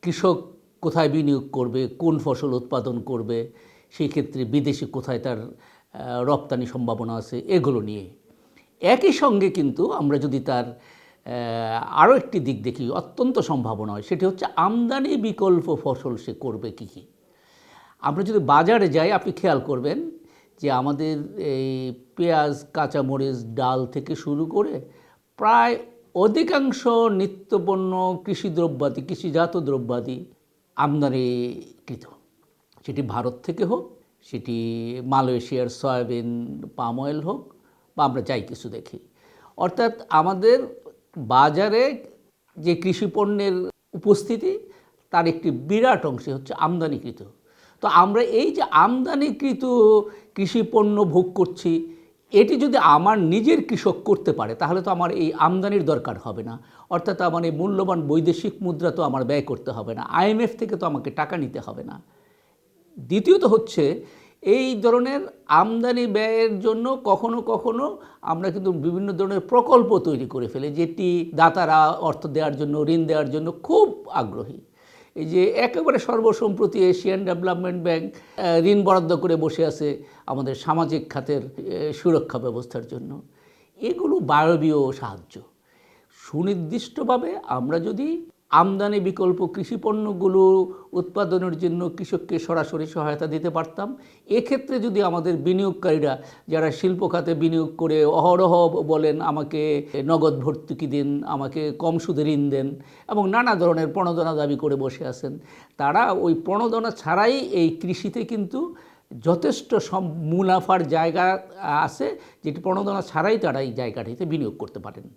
কৃষক কোথায় বিনিয়োগ করবে, কোন ফসল উৎপাদন করবে, সেই ক্ষেত্রে বিদেশে কোথায় তার রপ্তানি সম্ভাবনা আছে, এগুলো নিয়ে। একই সঙ্গে কিন্তু আমরা যদি তার আরও একটি দিক দেখি, অত্যন্ত সম্ভাবনা হয়, সেটি হচ্ছে আমদানি বিকল্প ফসল সে করবে কী কী। আমরা যদি বাজারে যাই, আপনি খেয়াল করবেন যে আমাদের এই পেঁয়াজ, কাঁচামরিচ, ডাল থেকে শুরু করে প্রায় অধিকাংশ নিত্যপণ্য, কৃষিদ্রব্যাদি, কৃষিজাত দ্রব্যাদি আমদানিকৃত। সেটি ভারত থেকে হোক, সেটি মালয়েশিয়ার সয়াবিন, পাম অয়েল হোক, বা আমরা যাই কিছু দেখি। অর্থাৎ আমাদের বাজারে যে কৃষিপণ্যের উপস্থিতি, তার একটি বিরাট অংশে হচ্ছে আমদানিকৃত। তো আমরা এই যে আমদানিকৃত কৃষিপণ্য ভোগ করছি, এটি যদি আমার নিজের কৃষক করতে পারে, তাহলে তো আমার এই আমদানির দরকার হবে না। অর্থাৎ আমার এই মূল্যবান বৈদেশিক মুদ্রা তো আমার ব্যয় করতে হবে না, IMF থেকে তো আমাকে টাকা নিতে হবে না। দ্বিতীয়ত হচ্ছে, এই ধরনের আমদানি ব্যয়ের জন্য কখনো কখনো আমরা কিন্তু বিভিন্ন ধরনের প্রকল্প তৈরি করে ফেলি, যেটি দাতারা অর্থ দেওয়ার জন্য, ঋণ দেওয়ার জন্য খুব আগ্রহী। এই যে একেবারে সর্বসম্প্রতি এশিয়ান ডেভেলপমেন্ট ব্যাংক ঋণ বরাদ্দ করে বসে আছে আমাদের সামাজিক খাতের সুরক্ষা ব্যবস্থার জন্য। এগুলো বায়বীয় সাহায্য। সুনির্দিষ্টভাবে আমরা যদি আমদানি বিকল্প কৃষিপণ্যগুলো উৎপাদনের জন্য কৃষককে সরাসরি সহায়তা দিতে পারতাম, এক্ষেত্রে যদি আমাদের বিনিয়োগকারীরা যারা শিল্প খাতে বিনিয়োগ করে অহরহ বলেন আমাকে নগদ ভর্তুকি দিন, আমাকে কম সুদে ঋণ দেন, এবং নানা ধরনের প্রণোদনা দাবি করে বসে আছেন, তারা ওই প্রণোদনা ছাড়াই এই কৃষিতে কিন্তু যথেষ্ট মুনাফার জায়গা আছে, যেটি প্রণোদনা ছাড়াই তারা এই জায়গাটিতে বিনিয়োগ করতে পারেন।